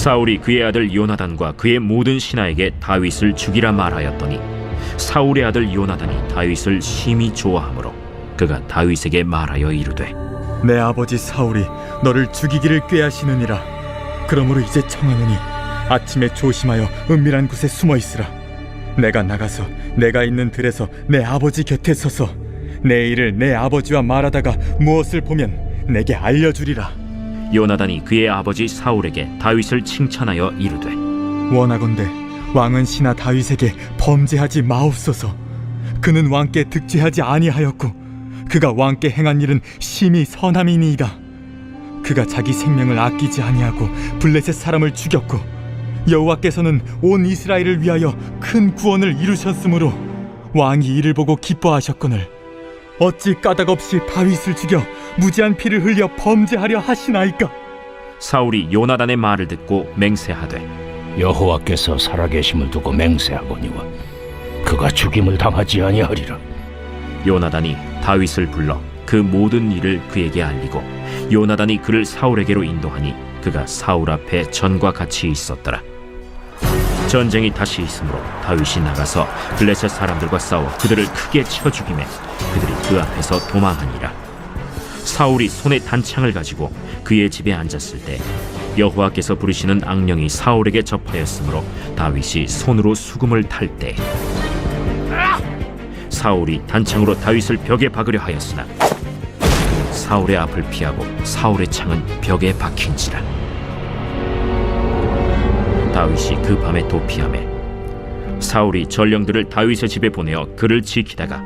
사울이 그의 아들 요나단과 그의 모든 신하에게 다윗을 죽이라 말하였더니 사울의 아들 요나단이 다윗을 심히 좋아하므로 그가 다윗에게 말하여 이르되 내 아버지 사울이 너를 죽이기를 꾀하시느니라. 그러므로 이제 청하노니 아침에 조심하여 은밀한 곳에 숨어 있으라. 내가 나가서 내가 있는 들에서 내 아버지 곁에 서서 내 일을 내 아버지와 말하다가 무엇을 보면 내게 알려주리라. 요나단이 그의 아버지 사울에게 다윗을 칭찬하여 이르되 원하건대 왕은 신하 다윗에게 범죄하지 마옵소서. 그는 왕께 득죄하지 아니하였고 그가 왕께 행한 일은 심히 선함이니이다. 그가 자기 생명을 아끼지 아니하고 블레셋 사람을 죽였고 여호와께서는 온 이스라엘을 위하여 큰 구원을 이루셨으므로 왕이 이를 보고 기뻐하셨거늘 어찌 까닭없이 다윗을 죽여 무지한 피를 흘려 범죄하려 하시나이까? 사울이 요나단의 말을 듣고 맹세하되 여호와께서 살아계심을 두고 맹세하거니와 그가 죽임을 당하지 아니하리라. 요나단이 다윗을 불러 그 모든 일을 그에게 알리고 요나단이 그를 사울에게로 인도하니 그가 사울 앞에 전과 같이 있었더라. 전쟁이 다시 있으므로 다윗이 나가서 블레셋 사람들과 싸워 그들을 크게 쳐 죽이매 그들이 그 앞에서 도망하니라. 사울이 손에 단창을 가지고 그의 집에 앉았을 때 여호와께서 부르시는 악령이 사울에게 접하였으므로 다윗이 손으로 수금을 탈 때 사울이 단창으로 다윗을 벽에 박으려 하였으나 사울의 앞을 피하고 사울의 창은 벽에 박힌지라. 다윗이 그 밤에 도피하매 사울이 전령들을 다윗의 집에 보내어 그를 지키다가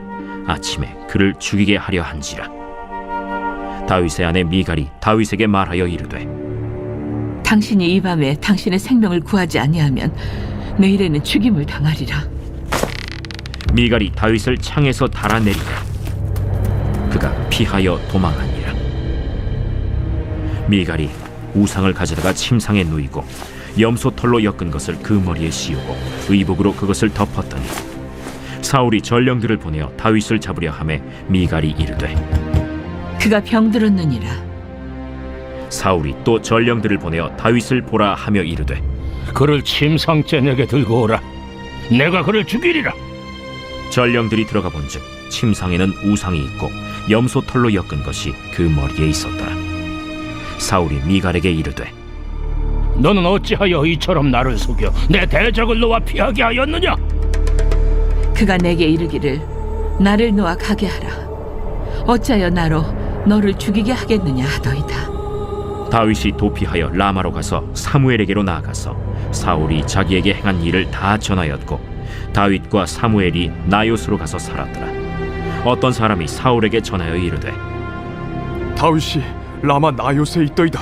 아침에 그를 죽이게 하려 한지라. 다윗의 아내 미갈이 다윗에게 말하여 이르되 당신이 이 밤에 당신의 생명을 구하지 아니하면 내일에는 죽임을 당하리라. 미갈이 다윗을 창에서 달아내리고 그가 피하여 도망하니라. 미갈이 우상을 가져다가 침상에 누이고 염소털로 엮은 것을 그 머리에 씌우고 의복으로 그것을 덮었더니 사울이 전령들을 보내어 다윗을 잡으려 하매 미갈이 이르되 그가 병들었느니라. 사울이 또 전령들을 보내어 다윗을 보라 하며 이르되 그를 침상째 내게 들고 오라. 내가 그를 죽이리라. 전령들이 들어가 본즉 침상에는 우상이 있고 염소털로 엮은 것이 그 머리에 있었더라. 사울이 미갈에게 이르되 너는 어찌하여 이처럼 나를 속여 내 대적을 놓아 피하게 하였느냐? 그가 내게 이르기를 나를 놓아 가게 하라. 어찌하여 나로 너를 죽이게 하겠느냐 하더이다. 다윗이 도피하여 라마로 가서 사무엘에게로 나아가서 사울이 자기에게 행한 일을 다 전하였고 다윗과 사무엘이 나요스로 가서 살았더라. 어떤 사람이 사울에게 전하여 이르되 다윗이 라마 나요스에 있더이다.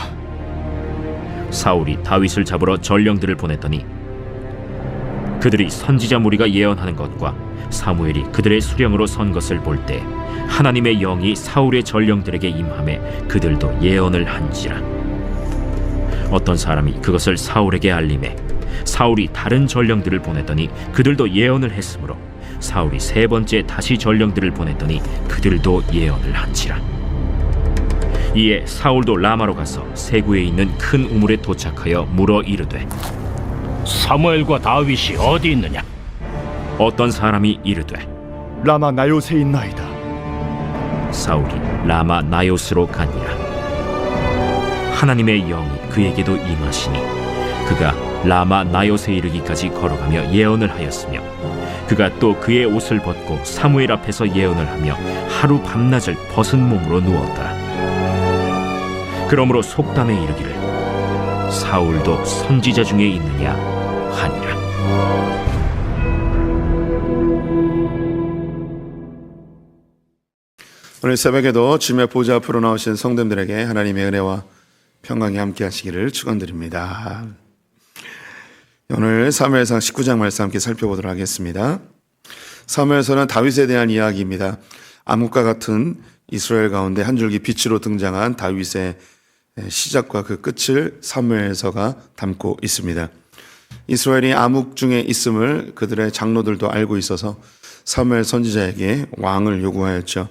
사울이 다윗을 잡으러 전령들을 보냈더니 그들이 선지자 무리가 예언하는 것과 사무엘이 그들의 수령으로 선 것을 볼 때 하나님의 영이 사울의 전령들에게 임하매 그들도 예언을 한지라. 어떤 사람이 그것을 사울에게 알림해 사울이 다른 전령들을 보냈더니 그들도 예언을 했으므로 사울이 세 번째 다시 전령들을 보냈더니 그들도 예언을 한지라. 이에 사울도 라마로 가서 세구에 있는 큰 우물에 도착하여 물어 이르되 사무엘과 다윗이 어디 있느냐? 어떤 사람이 이르되 라마 나요스에 있나이다. 사울이 라마 나요스로 가니라. 하나님의 영이 그에게도 임하시니 그가 라마 나요스에 이르기까지 걸어가며 예언을 하였으며 그가 또 그의 옷을 벗고 사무엘 앞에서 예언을 하며 하루 밤낮을 벗은 몸으로 누웠더라. 그러므로 속담에 이르기를 사울도 선지자 중에 있느냐 하니라. 오늘 새벽에도 주님의 보좌 앞으로 나오신 성도님들에게 하나님의 은혜와 평강이 함께 하시기를 축원드립니다. 오늘 사무엘상 19장 말씀 함께 살펴보도록 하겠습니다. 사무엘서는 다윗에 대한 이야기입니다. 암흑과 같은 이스라엘 가운데 한 줄기 빛으로 등장한 다윗의 시작과 그 끝을 사무엘서가 담고 있습니다. 이스라엘이 암흑 중에 있음을 그들의 장로들도 알고 있어서 사무엘 선지자에게 왕을 요구하였죠.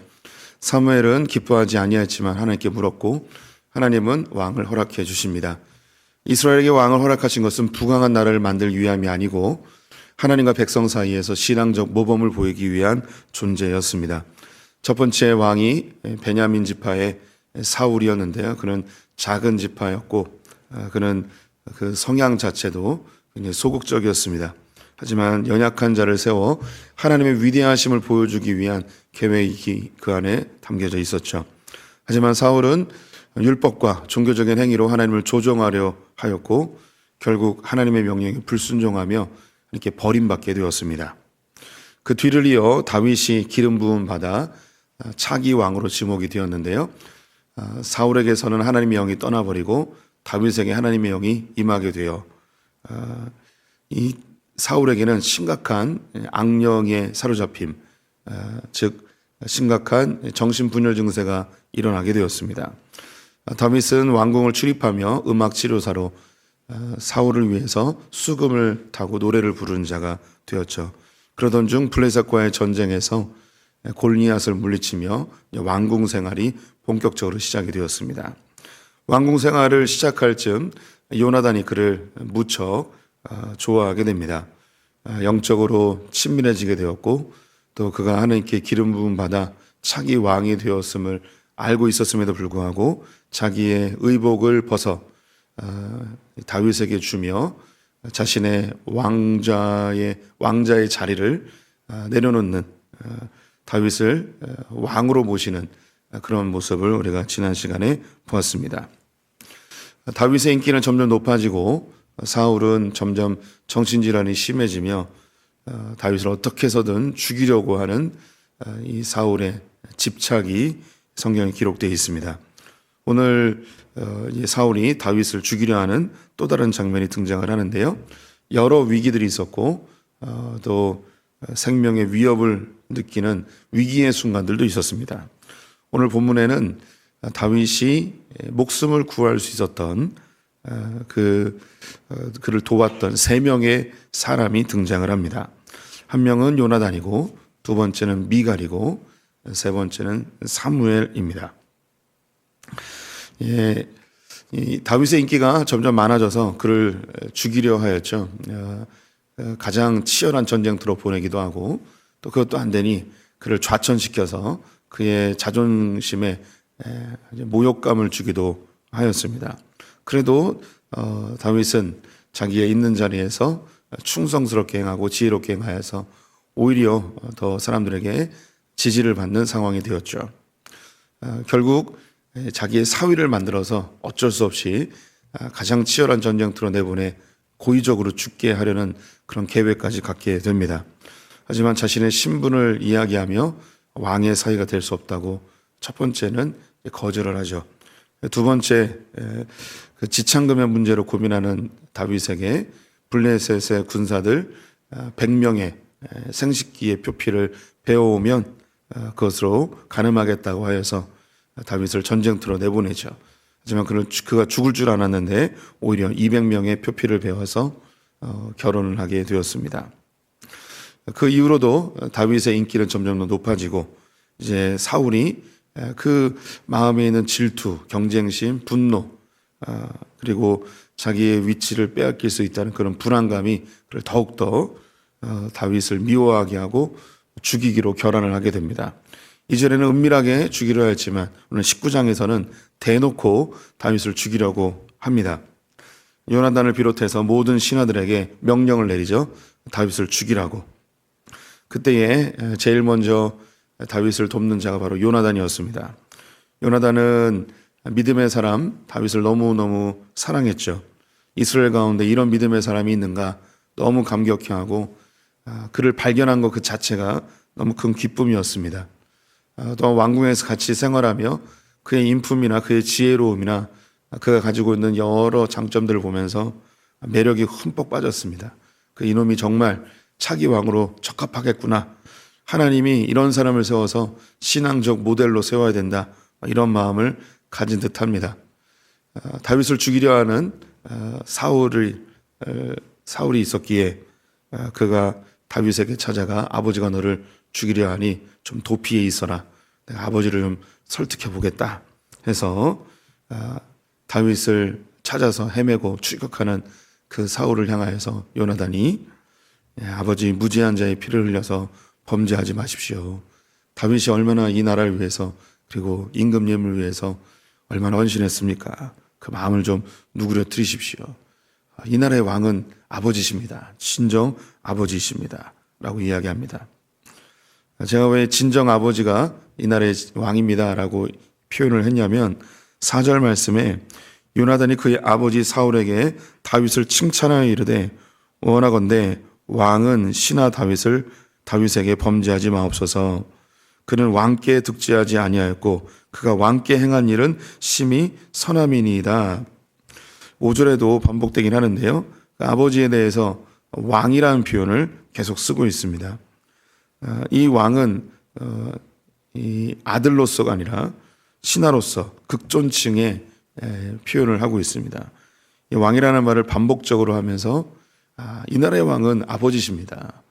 사무엘은 기뻐하지 아니했지만 하나님께 물었고 하나님은 왕을 허락해 주십니다. 이스라엘에게 왕을 허락하신 것은 부강한 나라를 만들 위함이 아니고 하나님과 백성 사이에서 신앙적 모범을 보이기 위한 존재였습니다. 첫 번째 왕이 베냐민 지파의 사울이었는데요. 그는 작은 지파였고 그는 그 성향 자체도 굉장히 소극적이었습니다. 하지만 연약한 자를 세워 하나님의 위대하심을 보여주기 위한 계획이 그 안에 담겨져 있었죠. 하지만 사울은 율법과 종교적인 행위로 하나님을 조종하려 하였고 결국 하나님의 명령에 불순종하며 이렇게 버림받게 되었습니다. 그 뒤를 이어 다윗이 기름 부음 받아 차기 왕으로 지목이 되었는데요. 사울에게서는 하나님의 영이 떠나버리고 다윗에게 하나님의 영이 임하게 되어 이 사울에게는 심각한 악령에 사로잡힘, 즉 심각한 정신분열 증세가 일어나게 되었습니다. 다윗은 왕궁을 출입하며 음악 치료사로 사울을 위해서 수금을 타고 노래를 부르는 자가 되었죠. 그러던 중 블레셋과의 전쟁에서 골리앗을 물리치며 왕궁 생활이 본격적으로 시작이 되었습니다. 왕궁 생활을 시작할 즈음 요나단이 그를 무척 좋아하게 됩니다. 영적으로 친밀해지게 되었고 또 그가 하나님께 기름 부음 받아 차기 왕이 되었음을 알고 있었음에도 불구하고 자기의 의복을 벗어 다윗에게 주며 자신의 왕자의 자리를 내려놓는 다윗을 왕으로 모시는 그런 모습을 우리가 지난 시간에 보았습니다. 다윗의 인기는 점점 높아지고 사울은 점점 정신질환이 심해지며 다윗을 어떻게 해서든 죽이려고 하는 이 사울의 집착이 성경에 기록되어 있습니다. 오늘 사울이 다윗을 죽이려 하는 또 다른 장면이 등장을 하는데요. 여러 위기들이 있었고 또 생명의 위협을 느끼는 위기의 순간들도 있었습니다. 오늘 본문에는 다윗이 목숨을 구할 수 있었던 그를 도왔던 3명의 사람이 등장을 합니다. 한 명은 요나단이고 두 번째는 미갈이고 세 번째는 사무엘입니다. 이 다윗의 인기가 점점 많아져서 그를 죽이려 하였죠. 가장 치열한 전쟁터로 보내기도 하고 또 그것도 안 되니 그를 좌천시켜서 그의 자존심에 모욕감을 주기도 하였습니다. 그래도 다윗은 자기의 있는 자리에서 충성스럽게 행하고 지혜롭게 행하여서 오히려 더 사람들에게 지지를 받는 상황이 되었죠. 결국 자기의 사위를 만들어서 어쩔 수 없이 가장 치열한 전쟁터로 내보내 고의적으로 죽게 하려는 그런 계획까지 갖게 됩니다. 하지만 자신의 신분을 이야기하며 왕의 사위가 될 수 없다고 첫 번째는 거절을 하죠. 두 번째, 그 지창금의 문제로 고민하는 다윗에게 블레셋의 군사들 100명의 생식기의 표피를 베어오면 그것으로 가늠하겠다고 하여서 다윗을 전쟁터로 내보내죠. 하지만 그가 죽을 줄 알았는데 오히려 200명의 표피를 베어서 결혼을 하게 되었습니다. 그 이후로도 다윗의 인기는 점점 더 높아지고 이제 사울이 그 마음에 있는 질투, 경쟁심, 분노 그리고 자기의 위치를 빼앗길 수 있다는 그런 불안감이 그를 더욱더 다윗을 미워하게 하고 죽이기로 결단을 하게 됩니다. 이전에는 은밀하게 죽이려 했지만 오늘 19장에서는 대놓고 다윗을 죽이려고 합니다. 요나단을 비롯해서 모든 신하들에게 명령을 내리죠. 다윗을 죽이라고. 그때에 제일 먼저 다윗을 돕는 자가 바로 요나단이었습니다. 요나단은 믿음의 사람 다윗을 너무너무 사랑했죠. 이스라엘 가운데 이런 믿음의 사람이 있는가 너무 감격해하고 그를 발견한 것 그 자체가 너무 큰 기쁨이었습니다. 또 왕궁에서 같이 생활하며 그의 인품이나 그의 지혜로움이나 그가 가지고 있는 여러 장점들을 보면서 매력이 흠뻑 빠졌습니다. 그 이놈이 정말 차기 왕으로 적합하겠구나. 하나님이 이런 사람을 세워서 신앙적 모델로 세워야 된다. 이런 마음을 가진 듯합니다. 다윗을 죽이려 하는 사울이 있었기에 그가 다윗에게 찾아가 아버지가 너를 죽이려 하니 좀 도피해 있어라. 내가 아버지를 좀 설득해 보겠다 해서 다윗을 찾아서 헤매고 추격하는 그 사울을 향하여서 요나단이 아버지 무지한 자의 피를 흘려서 범죄하지 마십시오. 다윗이 얼마나 이 나라를 위해서 그리고 임금님을 위해서 얼마나 헌신했습니까? 그 마음을 좀 누그러뜨리십시오. 이 나라의 왕은 아버지십니다. 친정 아버지십니다. 라고 이야기합니다. 제가 왜 진정 아버지가 이 나라의 왕입니다. 라고 표현을 했냐면 4절 말씀에 요나단이 그의 아버지 사울에게 다윗을 칭찬하여 이르되 원하건대 왕은 신하 다윗에게 범죄하지 마옵소서. 그는 왕께 득죄하지 아니하였고 그가 왕께 행한 일은 심히 선함이니이다. 5절에도 반복되긴 하는데요. 아버지에 대해서 왕이라는 표현을 계속 쓰고 있습니다. 이 왕은 이 아들로서가 아니라 신하로서 극존칭의 표현을 하고 있습니다. 이 왕이라는 말을 반복적으로 하면서 이 나라의 왕은 아버지십니다.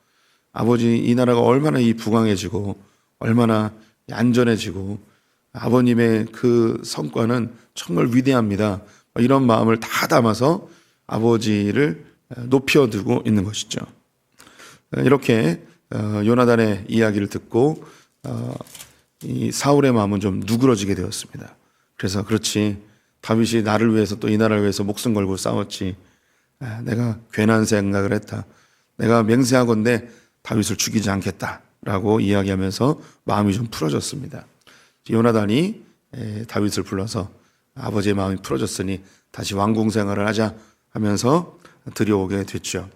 아버지, 이 나라가 얼마나 이 부강해지고 얼마나 안전해지고 아버님의 그 성과는 정말 위대합니다. 이런 마음을 다 담아서 아버지를 높여두고 있는 것이죠. 이렇게 요나단의 이야기를 듣고 이 사울의 마음은 좀 누그러지게 되었습니다. 그래서 그렇지, 다윗이 나를 위해서 또 이 나라를 위해서 목숨 걸고 싸웠지. 내가 괜한 생각을 했다. 내가 맹세하건대 다윗을 죽이지 않겠다라고 이야기하면서 마음이 좀 풀어졌습니다. 요나단이 다윗을 불러서 아버지의 마음이 풀어졌으니 다시 왕궁 생활을 하자 하면서 들여오게 됐죠.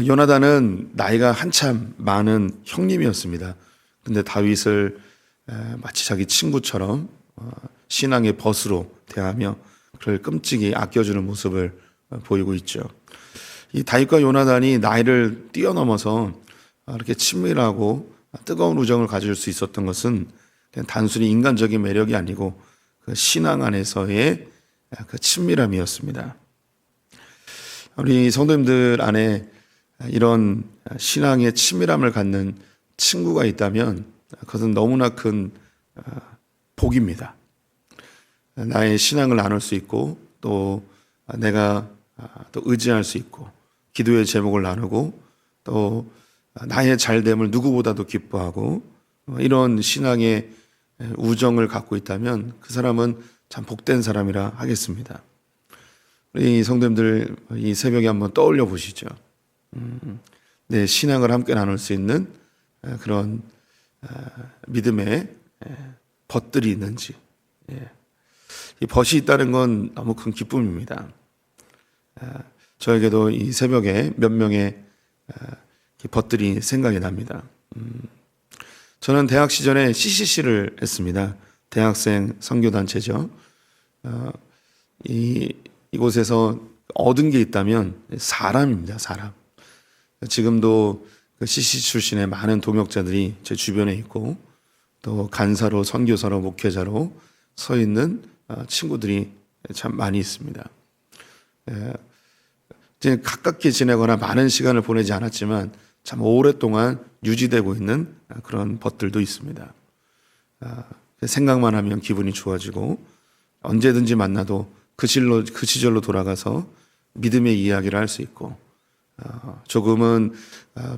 요나단은 나이가 한참 많은 형님이었습니다. 근데 다윗을 마치 자기 친구처럼 신앙의 벗으로 대하며 그를 끔찍이 아껴주는 모습을 보이고 있죠. 이 다윗과 요나단이 나이를 뛰어넘어서 이렇게 친밀하고 뜨거운 우정을 가질 수 있었던 것은 그냥 단순히 인간적인 매력이 아니고 그 신앙 안에서의 그 친밀함이었습니다. 우리 성도님들 안에 이런 신앙의 친밀함을 갖는 친구가 있다면 그것은 너무나 큰 복입니다. 나의 신앙을 나눌 수 있고 또 내가 또 의지할 수 있고 기도의 제목을 나누고 또 나의 잘됨을 누구보다도 기뻐하고 이런 신앙의 우정을 갖고 있다면 그 사람은 참 복된 사람이라 하겠습니다. 우리 성도님들 이 새벽에 한번 떠올려 보시죠. 내 신앙을 함께 나눌 수 있는 그런 믿음의 벗들이 있는지. 이 벗이 있다는 건 너무 큰 기쁨입니다. 저에게도 이 새벽에 몇 명의 벗들이 생각이 납니다. 저는 대학 시절에 CCC를 했습니다. 대학생 선교단체죠. 이곳에서 얻은 게 있다면 사람입니다. 사람. 지금도 그 CCC 출신의 많은 동역자들이 제 주변에 있고 또 간사로, 선교사로, 목회자로 서 있는 친구들이 참 많이 있습니다. 이제 가깝게 지내거나 많은 시간을 보내지 않았지만 참 오랫동안 유지되고 있는 그런 벗들도 있습니다. 생각만 하면 기분이 좋아지고 언제든지 만나도 그 시절로 돌아가서 믿음의 이야기를 할 수 있고 조금은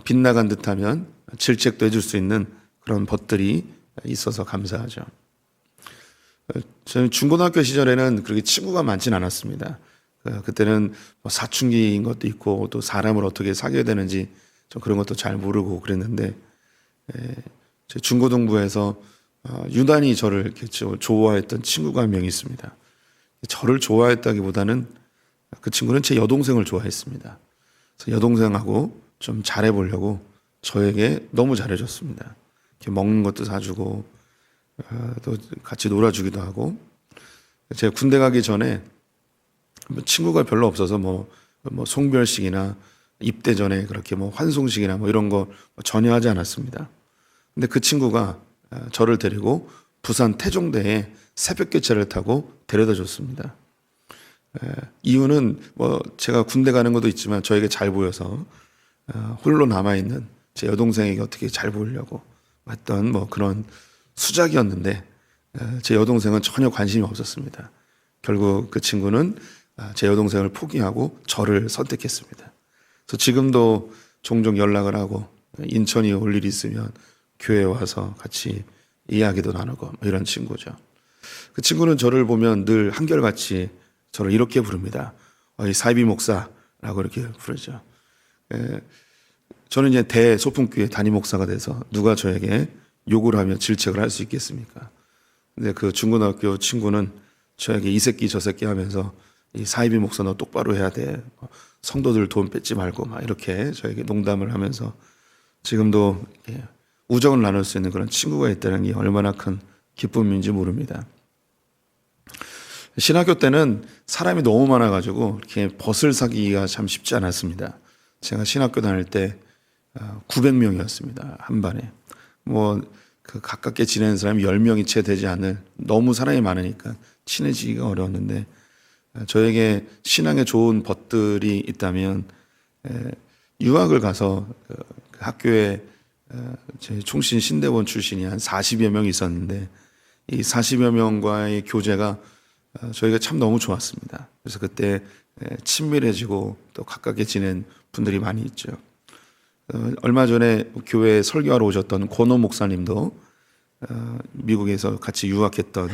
빗나간 듯하면 질책도 해줄 수 있는 그런 벗들이 있어서 감사하죠. 저는 중고등학교 시절에는 그렇게 친구가 많진 않았습니다. 그때는 사춘기인 것도 있고 또 사람을 어떻게 사귀어야 되는지 좀 그런 것도 잘 모르고 그랬는데 제 중고등부에서 유난히 저를 이렇게 좋아했던 친구가 한 명 있습니다. 저를 좋아했다기보다는 그 친구는 제 여동생을 좋아했습니다. 그래서 여동생하고 좀 잘해보려고 저에게 너무 잘해줬습니다. 이렇게 먹는 것도 사주고 또 같이 놀아주기도 하고. 제가 군대 가기 전에 친구가 별로 없어서 뭐 송별식이나 입대 전에 그렇게 환송식이나 이런 거 전혀 하지 않았습니다. 근데 그 친구가 저를 데리고 부산 태종대에 새벽기차를 타고 데려다 줬습니다. 이유는 제가 군대 가는 것도 있지만 저에게 잘 보여서 홀로 남아있는 제 여동생에게 어떻게 잘 보이려고 했던 그런 수작이었는데 제 여동생은 전혀 관심이 없었습니다. 결국 그 친구는 제 여동생을 포기하고 저를 선택했습니다. 그래서 지금도 종종 연락을 하고 인천에 올 일이 있으면 교회에 와서 같이 이야기도 나누고 뭐 이런 친구죠. 그 친구는 저를 보면 늘 한결같이 저를 이렇게 부릅니다. 이 사이비 목사라고 이렇게 부르죠. 저는 이제 대소풍교회 담임 목사가 돼서 누가 저에게 욕을 하며 질책을 할 수 있겠습니까? 근데 그 중고등학교 친구는 저에게 이 새끼 저 새끼 하면서 이 사이비 목사 너 똑바로 해야 돼. 성도들 돈 뺏지 말고 막 이렇게 저에게 농담을 하면서 지금도 우정을 나눌 수 있는 그런 친구가 있다는 게 얼마나 큰 기쁨인지 모릅니다. 신학교 때는 사람이 너무 많아가지고 이렇게 벗을 사기가 참 쉽지 않았습니다. 제가 신학교 다닐 때 900명이었습니다. 한 반에. 그 가깝게 지내는 사람이 10명이 채 되지 않을 너무 사람이 많으니까 친해지기가 어려웠는데 저에게 신앙에 좋은 벗들이 있다면 유학을 가서 그 학교에 제 총신 신대원 출신이 한 40여 명이 있었는데 이 40여 명과의 교제가 저희가 참 너무 좋았습니다. 그래서 그때 친밀해지고 또 가깝게 지낸 분들이 많이 있죠. 얼마 전에 교회에 설교하러 오셨던 권호 목사님도 미국에서 같이 유학했던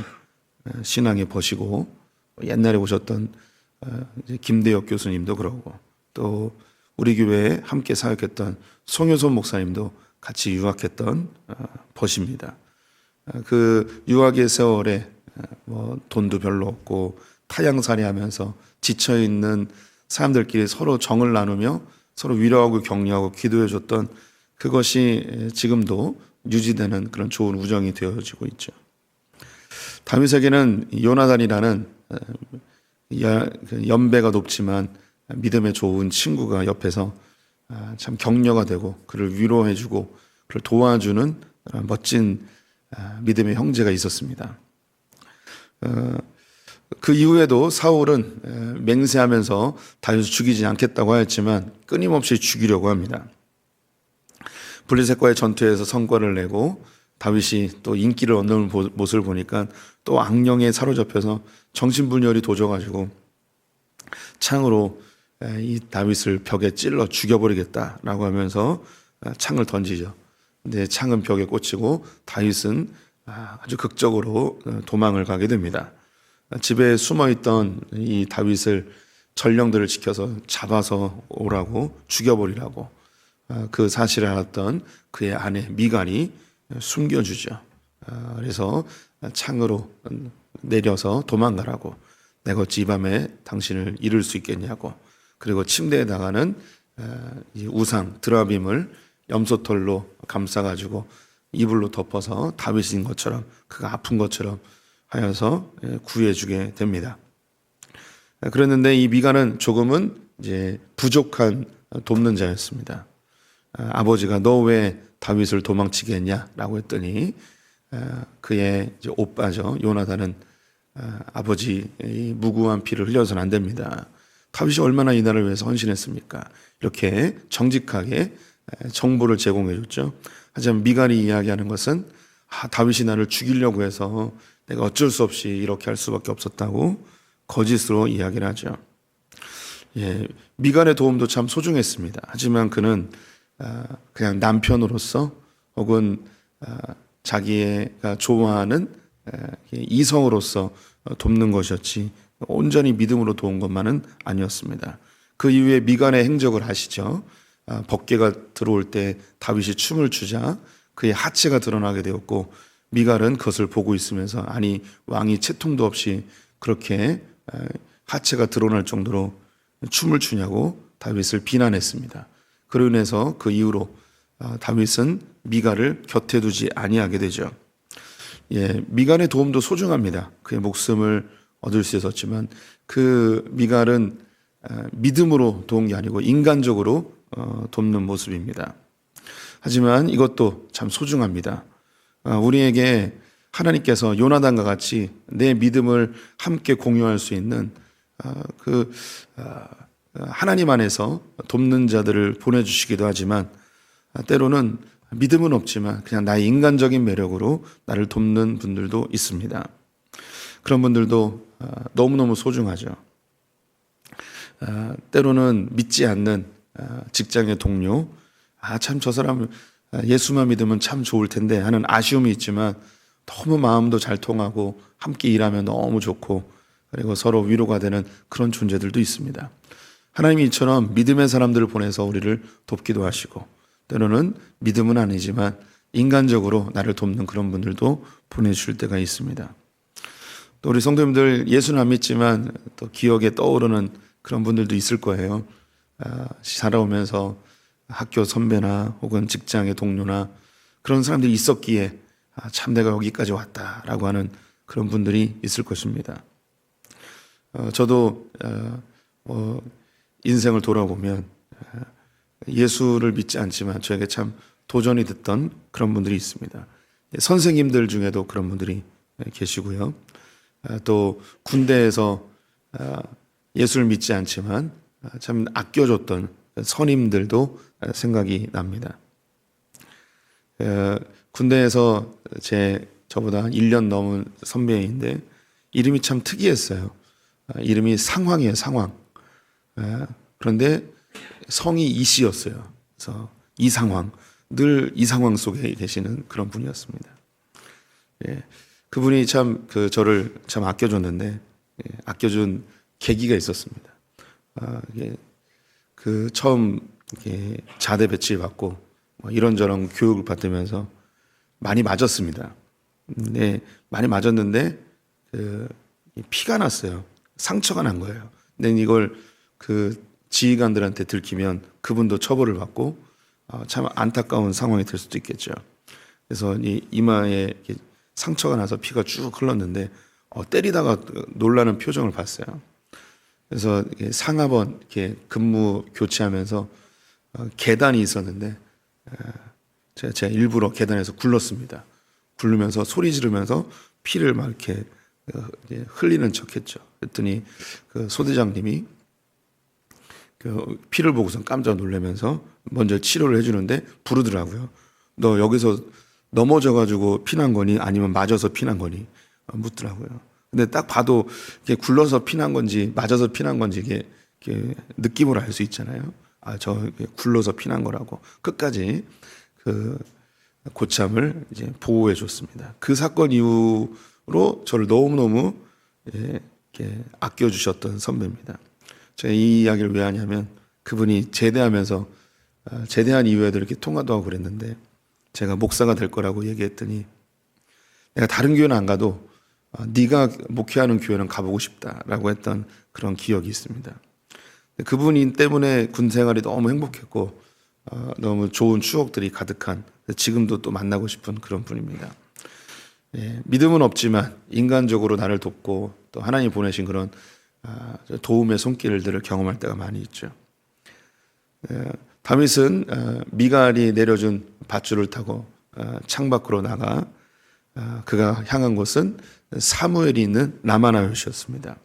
신앙의 벗이고 옛날에 오셨던 김대혁 교수님도 그러고 또 우리 교회에 함께 사역했던 송효선 목사님도 같이 유학했던 벗입니다. 그 유학의 세월에 돈도 별로 없고 타양살이 하면서 지쳐있는 사람들끼리 서로 정을 나누며 서로 위로하고 격려하고 기도해줬던 그것이 지금도 유지되는 그런 좋은 우정이 되어지고 있죠. 다윗에게는 요나단이라는 연배가 높지만 믿음에 좋은 친구가 옆에서 참 격려가 되고 그를 위로해주고 그를 도와주는 멋진 믿음의 형제가 있었습니다. 그 이후에도 사울은 맹세하면서 다윗을 죽이지 않겠다고 하였지만 끊임없이 죽이려고 합니다. 블레셋과의 전투에서 성과를 내고 다윗이 또 인기를 얻는 모습을 보니까 또 악령에 사로잡혀서 정신분열이 도져가지고 창으로 이 다윗을 벽에 찔러 죽여버리겠다라고 하면서 창을 던지죠. 근데 창은 벽에 꽂히고 다윗은 아주 극적으로 도망을 가게 됩니다. 집에 숨어있던 이 다윗을 전령들을 지켜서 잡아서 오라고 죽여버리라고 그 사실을 알았던 그의 아내 미갈이 숨겨주죠. 그래서 창으로 내려서 도망가라고 내가 어찌 이 밤에 당신을 잃을 수 있겠냐고 그리고 침대에다가는 이 우상 드라빔을 염소털로 감싸가지고 이불로 덮어서 다윗인 것처럼 그가 아픈 것처럼 하여서 구해주게 됩니다. 그랬는데 이 미가는 조금은 이제 부족한 돕는 자였습니다. 아버지가 너 왜 다윗을 도망치게 했냐라고 했더니 그의 이제 오빠죠 요나단은 아버지의 무고한 피를 흘려서는 안 됩니다. 다윗이 얼마나 이 나라를 위해서 헌신했습니까? 이렇게 정직하게 정보를 제공해 줬죠. 하지만 미갈이 이야기하는 것은 다윗이 나를 죽이려고 해서 내가 어쩔 수 없이 이렇게 할 수밖에 없었다고 거짓으로 이야기를 하죠. 미갈의 도움도 참 소중했습니다. 하지만 그는 그냥 남편으로서 혹은 자기가 좋아하는 이성으로서 돕는 것이었지 온전히 믿음으로 도운 것만은 아니었습니다. 그 이후에 미갈의 행적을 아시죠? 법궤가 들어올 때 다윗이 춤을 추자 그의 하체가 드러나게 되었고 미갈은 그것을 보고 있으면서 아니 왕이 채통도 없이 그렇게 하체가 드러날 정도로 춤을 추냐고 다윗을 비난했습니다. 그로 인해서 그 이후로 다윗은 미갈을 곁에 두지 아니하게 되죠. 미갈의 도움도 소중합니다. 그의 목숨을 얻을 수 있었지만 그 미갈은 믿음으로 도운 게 아니고 인간적으로 돕는 모습입니다. 하지만 이것도 참 소중합니다. 우리에게 하나님께서 요나단과 같이 내 믿음을 함께 공유할 수 있는 하나님 안에서 돕는 자들을 보내주시기도 하지만 때로는 믿음은 없지만 그냥 나의 인간적인 매력으로 나를 돕는 분들도 있습니다. 그런 분들도 너무너무 소중하죠. 때로는 믿지 않는 직장의 동료, 참 저 사람 예수만 믿으면 참 좋을 텐데 하는 아쉬움이 있지만 너무 마음도 잘 통하고 함께 일하면 너무 좋고 그리고 서로 위로가 되는 그런 존재들도 있습니다. 하나님이 이처럼 믿음의 사람들을 보내서 우리를 돕기도 하시고 때로는 믿음은 아니지만 인간적으로 나를 돕는 그런 분들도 보내주실 때가 있습니다. 또 우리 성도님들 예수는 안 믿지만 또 기억에 떠오르는 그런 분들도 있을 거예요. 살아오면서 학교 선배나 혹은 직장의 동료나 그런 사람들이 있었기에 참 내가 여기까지 왔다라고 하는 그런 분들이 있을 것입니다. 저도 인생을 돌아보면 예수를 믿지 않지만 저에게 참 도전이 됐던 그런 분들이 있습니다. 선생님들 중에도 그런 분들이 계시고요. 또 군대에서 예수를 믿지 않지만 참 아껴줬던 선임들도 생각이 납니다. 군대에서 저보다 1년 넘은 선배인데 이름이 참 특이했어요. 이름이 상황이에요, 상황. 그런데 성이 이씨였어요. 그래서 이상황, 늘 이 상황 속에 계시는 그런 분이었습니다. 그분이 참 저를 참 아껴줬는데 아껴준 계기가 있었습니다. 처음 자대 배치 받고 이런저런 교육을 받으면서 많이 맞았습니다. 근데 많이 맞았는데 피가 났어요. 상처가 난 거예요. 근데 이걸 지휘관들한테 들키면 그분도 처벌을 받고 참 안타까운 상황이 될 수도 있겠죠. 그래서 이 이마에 상처가 나서 피가 쭉 흘렀는데 때리다가 놀라는 표정을 봤어요. 그래서 상하번 근무 교체하면서 계단이 있었는데 제가 일부러 계단에서 굴렀습니다. 굴르면서 소리 지르면서 피를 막 이렇게 흘리는 척했죠. 그랬더니 소대장님이 피를 보고선 깜짝 놀라면서 먼저 치료를 해주는데 부르더라고요. 너 여기서 넘어져가지고 피난 거니 아니면 맞아서 피난 거니 묻더라고요. 근데 딱 봐도 이게 굴러서 피난 건지 맞아서 피난 건지 이게 느낌으로 알 수 있잖아요. 저 굴러서 피난 거라고 끝까지 고참을 이제 보호해 줬습니다. 그 사건 이후로 저를 너무너무 아껴주셨던 선배입니다. 제가 이 이야기를 왜 하냐면 그분이 제대하면서 제대한 이후에도 이렇게 통화도 하고 그랬는데 제가 목사가 될 거라고 얘기했더니 내가 다른 교회는 안 가도 네가 목회하는 교회는 가보고 싶다라고 했던 그런 기억이 있습니다. 그분이 때문에 군 생활이 너무 행복했고 너무 좋은 추억들이 가득한 지금도 또 만나고 싶은 그런 분입니다. 믿음은 없지만 인간적으로 나를 돕고 또 하나님 보내신 그런 도움의 손길들을 경험할 때가 많이 있죠. 다윗은 미갈이 내려준 밧줄을 타고 창밖으로 나가 그가 향한 곳은 사무엘이 있는 라마나요시였습니다.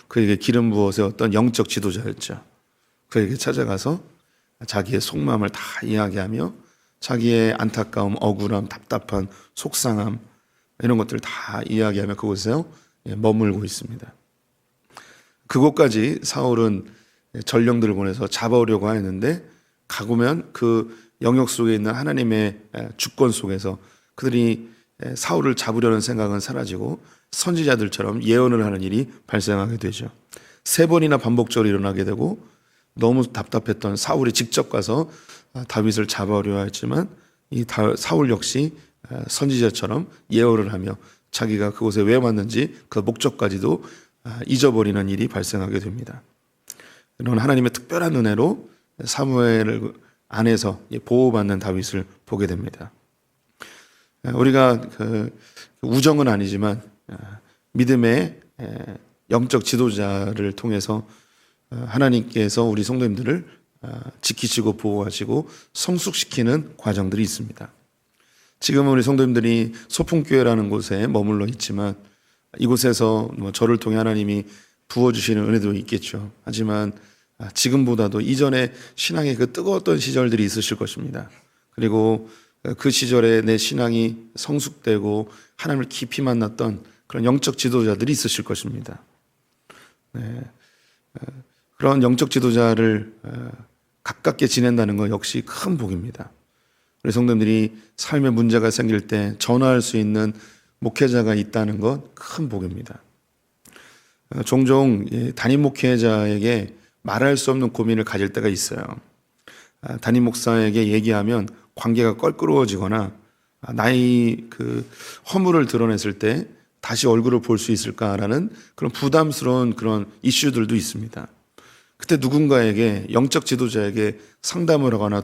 그에게 기름 부어 세웠던 영적 지도자였죠. 그에게 찾아가서 자기의 속마음을 다 이야기하며 자기의 안타까움, 억울함, 답답한 속상함 이런 것들을 다 이야기하며 그곳에서 머물고 있습니다. 그곳까지 사울은 전령들을 보내서 잡아오려고 했는데 가보면 그 영역 속에 있는 하나님의 주권 속에서 그들이 사울을 잡으려는 생각은 사라지고 선지자들처럼 예언을 하는 일이 발생하게 되죠. 3번이나 반복적으로 일어나게 되고 너무 답답했던 사울이 직접 가서 다윗을 잡아오려 했지만 이 사울 역시 선지자처럼 예언을 하며 자기가 그곳에 왜 왔는지 그 목적까지도 잊어버리는 일이 발생하게 됩니다. 이런 하나님의 특별한 은혜로 사무엘 안에서 보호받는 다윗을 보게 됩니다. 우리가 우정은 아니지만 믿음의 영적 지도자를 통해서 하나님께서 우리 성도님들을 지키시고 보호하시고 성숙시키는 과정들이 있습니다. 지금은 우리 성도님들이 소풍교회라는 곳에 머물러 있지만 이곳에서 저를 통해 하나님이 부어주시는 은혜도 있겠죠. 하지만 지금보다도 이전에 신앙의 그 뜨거웠던 시절들이 있으실 것입니다. 그리고 그 시절에 내 신앙이 성숙되고 하나님을 깊이 만났던 그런 영적 지도자들이 있으실 것입니다. 그런 영적 지도자를 가깝게 지낸다는 것 역시 큰 복입니다. 우리 성도님들이 삶에 문제가 생길 때 전화할 수 있는 목회자가 있다는 것 큰 복입니다. 종종 담임 목회자에게 말할 수 없는 고민을 가질 때가 있어요. 담임 목사에게 얘기하면 관계가 껄끄러워지거나 나의 그 허물을 드러냈을 때 다시 얼굴을 볼 수 있을까라는 그런 부담스러운 그런 이슈들도 있습니다. 그때 누군가에게 영적 지도자에게 상담을 하거나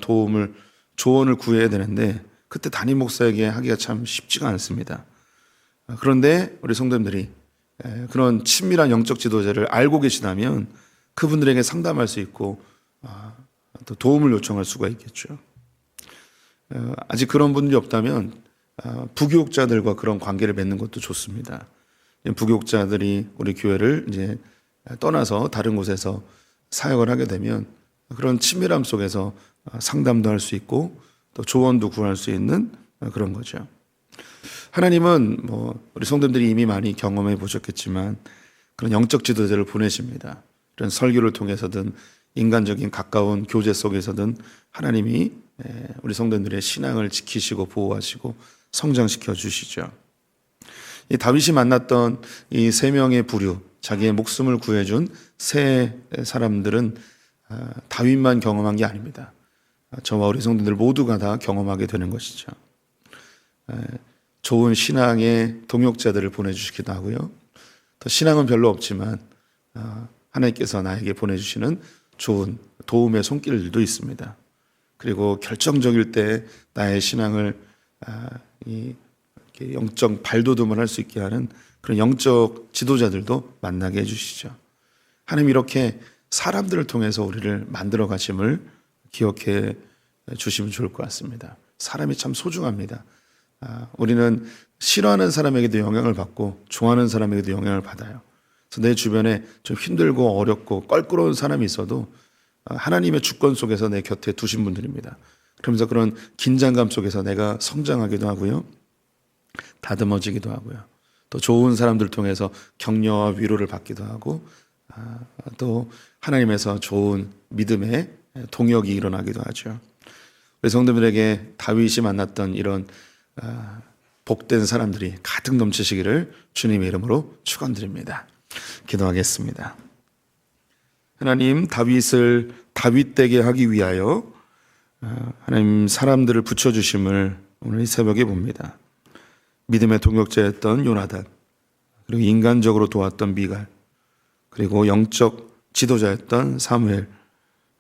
조언을 구해야 되는데 그때 담임 목사에게 하기가 참 쉽지가 않습니다. 그런데 우리 성도님들이 그런 친밀한 영적 지도자를 알고 계시다면 그분들에게 상담할 수 있고 또 도움을 요청할 수가 있겠죠. 아직 그런 분들이 없다면 부교육자들과 그런 관계를 맺는 것도 좋습니다. 부교육자들이 우리 교회를 이제 떠나서 다른 곳에서 사역을 하게 되면 그런 친밀함 속에서 상담도 할 수 있고 또 조언도 구할 수 있는 그런 거죠. 하나님은 우리 성도님들이 이미 많이 경험해 보셨겠지만 그런 영적 지도자를 보내십니다. 그런 설교를 통해서든 인간적인 가까운 교제 속에서든 하나님이 우리 성도들의 신앙을 지키시고 보호하시고 성장시켜 주시죠. 이 다윗이 만났던 이 세 명의 부류, 자기의 목숨을 구해준 세 사람들은 다윗만 경험한 게 아닙니다. 저와 우리 성도들 모두가 다 경험하게 되는 것이죠. 좋은 신앙의 동역자들을 보내주시기도 하고요. 또 신앙은 별로 없지만 하나님께서 나에게 보내주시는 좋은 도움의 손길들도 있습니다. 그리고 결정적일 때 나의 신앙을 이렇게 영적 발돋움을 할 수 있게 하는 그런 영적 지도자들도 만나게 해주시죠. 하나님 이렇게 사람들을 통해서 우리를 만들어 가심을 기억해 주시면 좋을 것 같습니다. 사람이 참 소중합니다. 우리는 싫어하는 사람에게도 영향을 받고 좋아하는 사람에게도 영향을 받아요. 그래서 내 주변에 좀 힘들고 어렵고 껄끄러운 사람이 있어도 하나님의 주권 속에서 내 곁에 두신 분들입니다. 그러면서 그런 긴장감 속에서 내가 성장하기도 하고요. 다듬어지기도 하고요. 또 좋은 사람들 통해서 격려와 위로를 받기도 하고 또 하나님에서 좋은 믿음의 동역이 일어나기도 하죠. 우리 성도들에게 다윗이 만났던 이런 복된 사람들이 가득 넘치시기를 주님의 이름으로 축원드립니다. 기도하겠습니다. 하나님, 다윗을 다윗되게 하기 위하여 하나님 사람들을 붙여주심을 오늘 이 새벽에 봅니다. 믿음의 동역자였던 요나단, 그리고 인간적으로 도왔던 미갈, 그리고 영적 지도자였던 사무엘.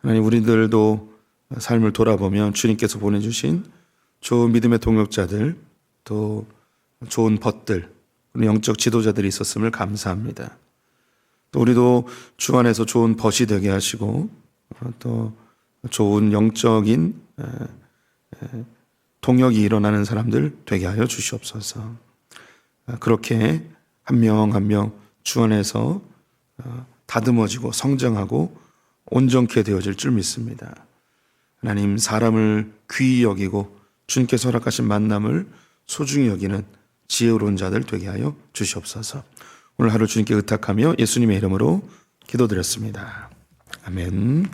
하나님, 우리들도 삶을 돌아보면 주님께서 보내주신 좋은 믿음의 동역자들, 또 좋은 벗들, 영적 지도자들이 있었음을 감사합니다. 또 우리도 주 안에서 좋은 벗이 되게 하시고 또 좋은 영적인 동역이 일어나는 사람들 되게 하여 주시옵소서. 그렇게 한 명 한 명 주 안에서 다듬어지고 성장하고 온전케 되어질 줄 믿습니다. 하나님, 사람을 귀히 여기고 주님께서 허락하신 만남을 소중히 여기는 지혜로운 자들 되게 하여 주시옵소서. 오늘 하루 주님께 의탁하며 예수님의 이름으로 기도드렸습니다. 아멘.